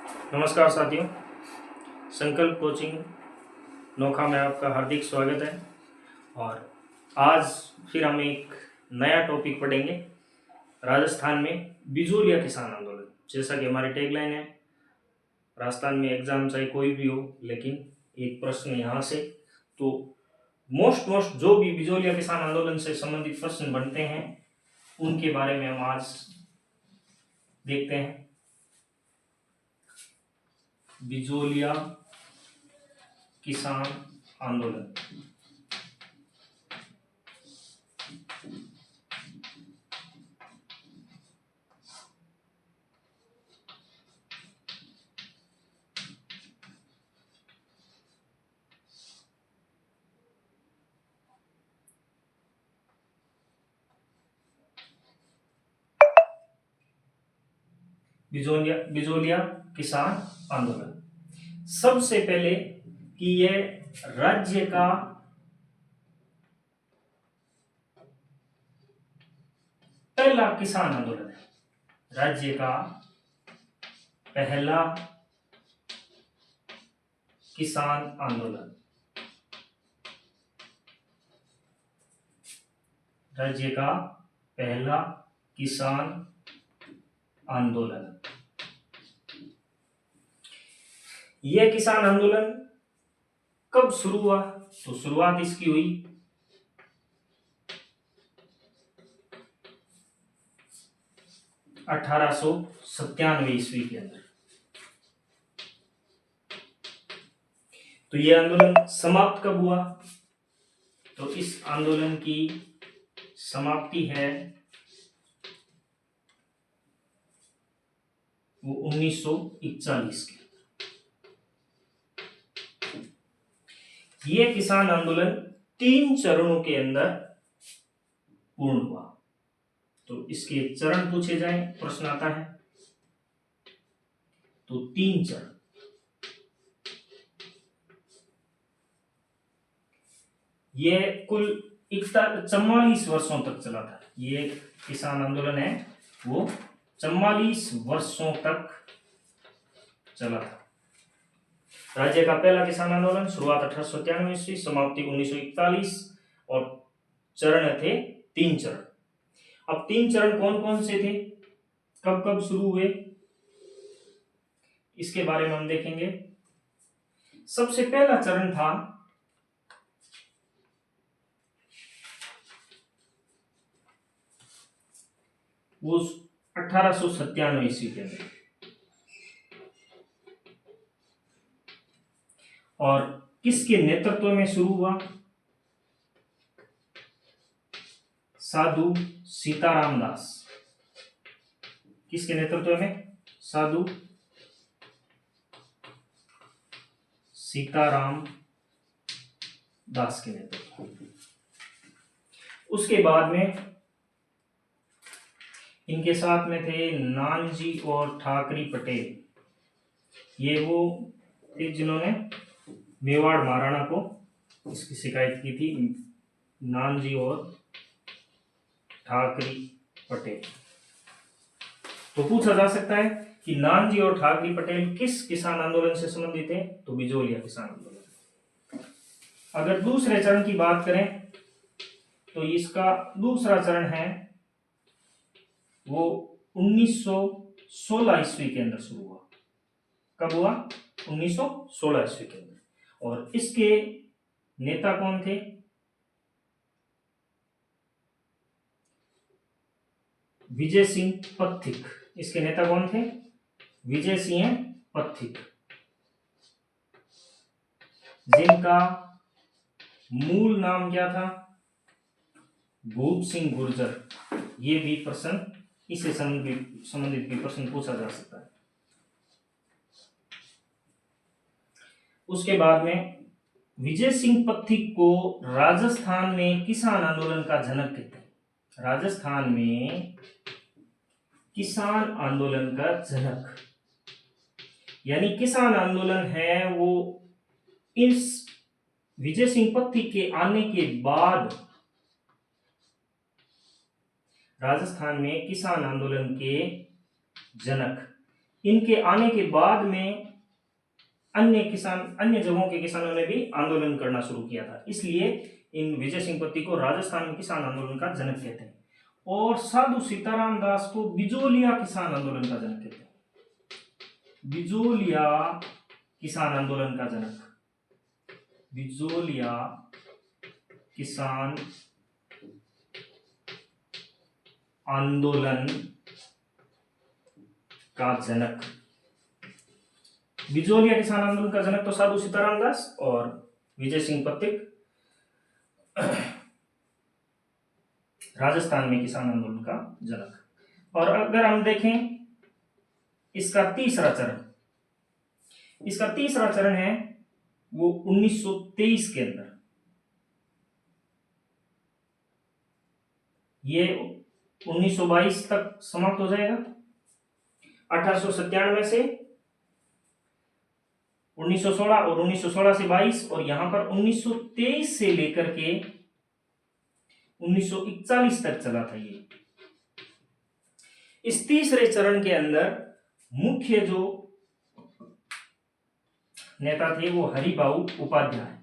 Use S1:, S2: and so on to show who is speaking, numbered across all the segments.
S1: नमस्कार साथियों, संकल्प कोचिंग नोखा में आपका हार्दिक स्वागत है। और आज फिर हम एक नया टॉपिक पढ़ेंगे। राजस्थान में बिजोलिया किसान आंदोलन। जैसा कि हमारी टैगलाइन है, राजस्थान में एग्जाम चाहे कोई भी हो, लेकिन एक प्रश्न यहाँ से तो मोस्ट जो भी बिजोलिया किसान आंदोलन से संबंधित प्रश्न बनते हैं उनके बारे में हम आज देखते हैं। बिजोलिया किसान आंदोलन। बिजोलिया किसान आंदोलन। सबसे पहले कि यह राज्य का पहला किसान आंदोलन है। राज्य का पहला किसान आंदोलन। राज्य का पहला किसान आंदोलन। यह किसान आंदोलन कब शुरू हुआ? तो शुरुआत इसकी हुई 1897 ईस्वी के अंदर। तो यह आंदोलन समाप्त कब हुआ? तो इस आंदोलन की समाप्ति है वो 1941 के। यह किसान आंदोलन 3 चरणों के अंदर पूर्ण हुआ। तो इसके चरण पूछे जाए, प्रश्न आता है तो 3 चरण। यह कुल 44 वर्षों तक चला था। ये किसान आंदोलन है वो 44 वर्षों तक चला था। राज्य का पहला किसान आंदोलन, शुरुआत 1893 ईस्वी, समाप्ति 1941 और चरण थे 3 चरण। अब 3 चरण कौन कौन से थे, कब कब शुरू हुए, इसके बारे में हम देखेंगे। सबसे पहला चरण था वो 1897 ईस्वी के अंदर, और किसके नेतृत्व में शुरू हुआ? साधु सीताराम दास। किसके नेतृत्व में? साधु सीताराम दास के नेतृत्व। उसके बाद में इनके साथ में थे नानजी और ठाकरी पटेल। ये वो थे जिन्होंने मेवाड़ महाराणा को इसकी शिकायत की थी, नानजी और ठाकरी पटेल। तो पूछा जा सकता है कि नानजी और ठाकरी पटेल किस किसान आंदोलन से संबंधित है? तो बिजोलिया किसान आंदोलन। अगर दूसरे चरण की बात करें तो इसका दूसरा चरण है वो 1916 ईस्वी के अंदर शुरू हुआ। कब हुआ? 1916 ईस्वी के अंदर। और इसके नेता कौन थे? विजय सिंह पथिक। इसके नेता कौन थे? विजय सिंह पथिक, जिनका मूल नाम क्या था? भूप सिंह गुर्जर। ये भी प्रश्न, इससे संबंधित भी प्रश्न पूछा जा सकता है। उसके बाद में विजय सिंह पथिक को राजस्थान में किसान आंदोलन का जनक कहते हैं। राजस्थान में किसान आंदोलन का जनक, यानी किसान आंदोलन है वो इस विजय सिंह पथिक के आने के बाद राजस्थान में किसान आंदोलन के जनक इनके आने के बाद में अन्य जगहों के किसानों ने भी आंदोलन करना शुरू किया था, इसलिए इन विजय सिंह पत्ती को राजस्थान में किसान आंदोलन का जनक कहते हैं। और साधु सीताराम दास को बिजोलिया किसान आंदोलन का जनक कहते हैं। बिजोलिया किसान आंदोलन का जनक, बिजोलिया किसान आंदोलन का जनक। बिजोलिया किसान आंदोलन का जनक तो साधु सीताराम दास और विजय सिंह पत्तिक राजस्थान में किसान आंदोलन का जनक। और अगर हम देखें इसका तीसरा चरण है वो 1923 के अंदर, ये 1922 तक समाप्त हो जाएगा। 1897 से 1916 और 1916 से 22, और यहां पर 1923 से लेकर के 1941 तक चला था ये। इस तीसरे चरण के अंदर मुख्य जो नेता थे वो हरिभाऊ उपाध्याय,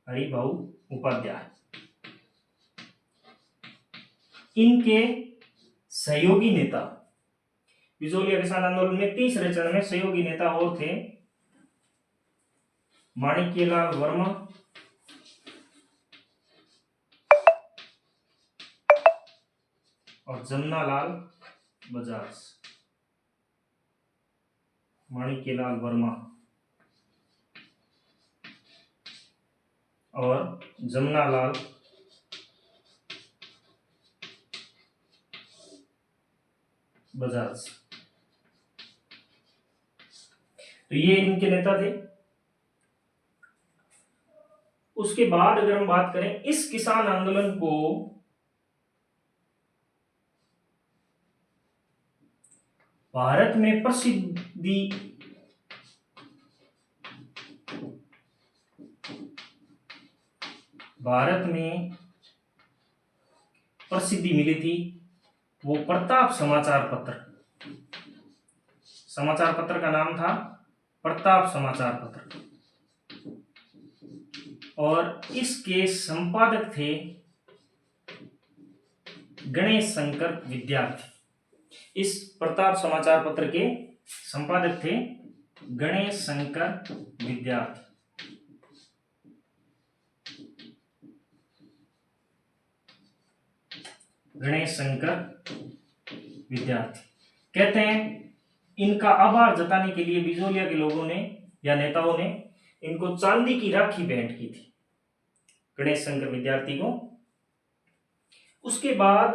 S1: हरिभाऊ उपाध्याय। इनके सहयोगी नेता बिजोलिया किसान आंदोलन में तीसरे चरण में सहयोगी नेता और थे माणिक्यलाल वर्मा और जमनालाल बजाज। माणिक्यलाल वर्मा और जमनालाल बजाज, तो ये इनके नेता थे। उसके बाद अगर हम बात करें इस किसान आंदोलन को भारत में प्रसिद्धि मिली थी वो प्रताप समाचार पत्र का नाम था प्रताप समाचार पत्र, और इसके संपादक थे गणेश शंकर विद्यार्थी। इस प्रताप समाचार पत्र के संपादक थे गणेश शंकर विद्यार्थी। गणेश शंकर विद्यार्थी कहते हैं इनका आभार जताने के लिए बिजोलिया के लोगों ने या नेताओं ने इनको चांदी की राखी भेंट की थी, गणेश शंकर विद्यार्थी को। उसके बाद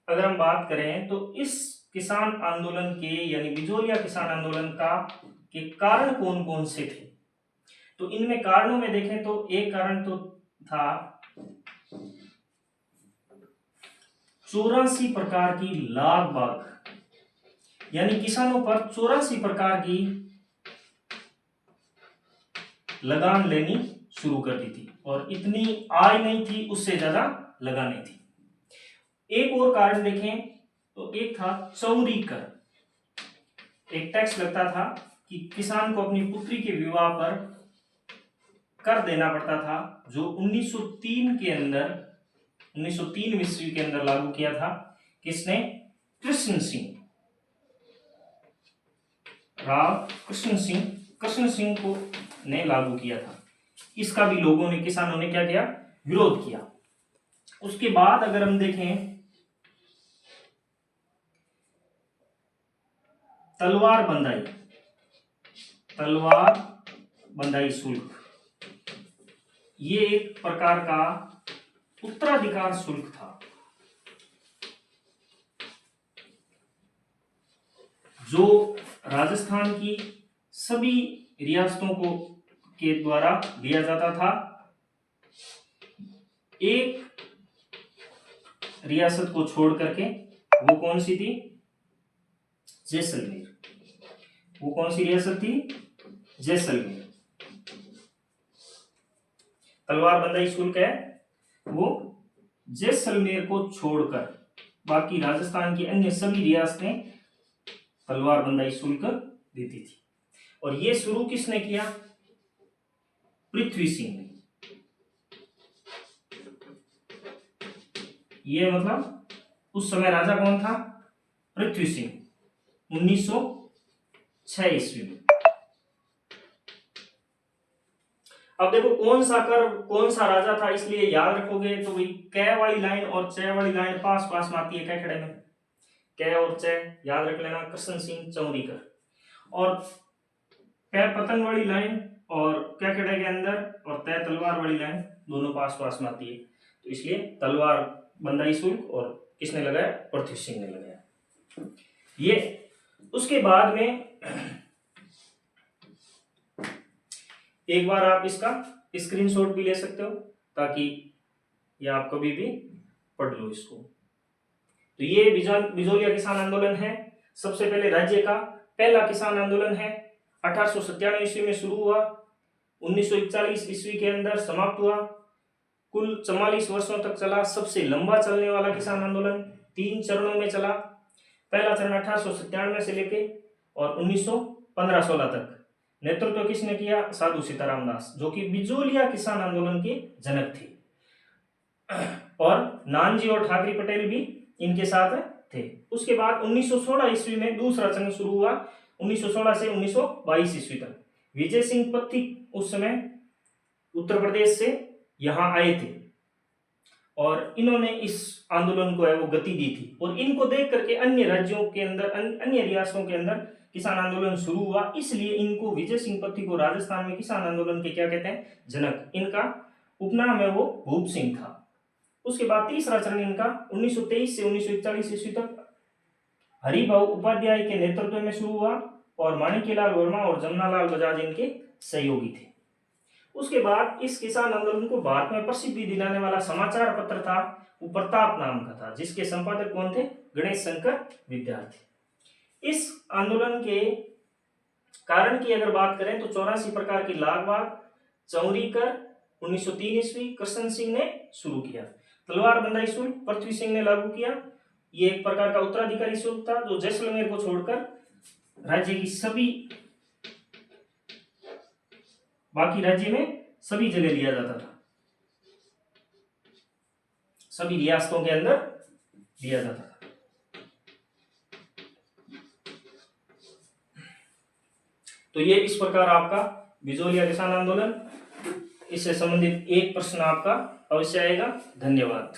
S1: अगर हम बात करें तो इस किसान आंदोलन के यानी बिजोलिया किसान आंदोलन का के कारण कौन कौन से थे, तो इनमें कारणों में देखें तो एक कारण तो था 84 प्रकार की लाग बाग, यानी किसानों पर 84 प्रकार की लगान लेनी शुरू कर दी थी, और इतनी आय नहीं थी, उससे ज्यादा लगाने थी। एक और कारण देखें तो एक था चौरी कर। एक टैक्स लगता था कि किसान को अपनी पुत्री के विवाह पर कर देना पड़ता था, जो 1903 के अंदर 1903 ईस्वी के अंदर लागू किया था। किसने? कृष्ण सिंह को ने लागू किया था। इसका भी लोगों ने, किसानों ने क्या किया? विरोध किया। उसके बाद अगर हम देखें तलवार बंधाई शुल्क, ये एक प्रकार का उत्तराधिकार शुल्क था जो राजस्थान की सभी रियासतों को के द्वारा दिया जाता था। एक रियासत को छोड़ करके, वो कौन सी थी? जैसलमेर। वो कौन सी रियासत थी? जैसलमेर। तलवार बंधाई शुल्क है वो जैसलमेर को छोड़कर बाकी राजस्थान की अन्य सभी रियासतें तलवार बंदाई शुल्क देती थी। और ये शुरू किसने किया? पृथ्वी सिंह ने। ये मतलब उस समय राजा कौन था? पृथ्वी सिंह, 1906 ईस्वी में। अब देखो कौन सा कर कौन सा राजा था, इसलिए याद रखोगे तो भाई कै वाली लाइन और च वाली लाइन पास पास में आती है कै खड़े में। कै और च याद रख लेना, कृष्ण सिंह चौरीकर। और कै पतंग वाली लाइन और कै खड़े के अंदर और तय तलवार वाली लाइन दोनों पास पास में आती है, तो इसलिए तलवार बंदाई शुल्क और किसने लगाया? पृथ्वी सिंह ने लगाया। ये उसके बाद में एक बार आप इसका स्क्रीनशॉट भी ले सकते हो ताकि ये आप कभी भी पढ़ लो इसको। तो ये बिजोलिया किसान आंदोलन है। सबसे पहले राज्य का पहला किसान आंदोलन है। 1897 ईस्वी में शुरू हुआ, 1941 ईस्वी के अंदर समाप्त हुआ। कुल 44 वर्षों तक चला। सबसे लंबा चलने वाला किसान आंदोलन 3 चरणों में चला। पहला चरण 1897 से लेके और 1915-16 तक। नेतृत्व किसने किया? साधु सीताराम दास, जो कि बिजोलिया किसान आंदोलन के जनक थे। और नानजी और ठाकरे पटेल भी इनके साथ थे। उसके बाद 1916 ईस्वी में दूसरा चरण शुरू हुआ, 1916 से 1922 ईस्वी तक। विजय सिंह पथिक उस समय उत्तर प्रदेश से यहाँ आए थे और इन्होंने इस आंदोलन को है वो गति दी थी। और इनको देख करके अन्य राज्यों के अंदर, अन्य रियासतों के अंदर किसान आंदोलन शुरू हुआ। इसलिए इनको, विजय सिंह पथिक को राजस्थान में किसान आंदोलन के क्या कहते हैं? जनक। इनका उपनाम है वो भूप सिंह था। उसके बाद तीसरा चरण इनका 1923 से 1941 ईस्वी तक हरिभाऊ उपाध्याय के नेतृत्व में शुरू हुआ और माणिक्यलाल वर्मा और जमनालाल बजाज इनके सहयोगी थे। उसके बाद इस किसान आंदोलन को भारत में प्रसिद्धि दिलाने वाला समाचार पत्र था वो प्रताप नाम का था, जिसके संपादक कौन थे? गणेश शंकर विद्यार्थी। इस आंदोलन के कारण की अगर बात करें तो 84 प्रकार की लागवाग चौरीकर 1903 ईस्वी कृष्ण सिंह ने शुरू किया। तलवार बंदाई शुल्क पृथ्वी सिंह ने लागू किया। ये एक प्रकार का उत्तराधिकारी शुल्क था जो जैसलमेर को छोड़कर राज्य की सभी बाकी राज्य में सभी जगह लिया जाता था, सभी रियासतों के अंदर लिया जाता था। तो ये इस प्रकार आपका बिजोलिया किसान आंदोलन, इससे संबंधित एक प्रश्न आपका अवश्य आएगा। धन्यवाद।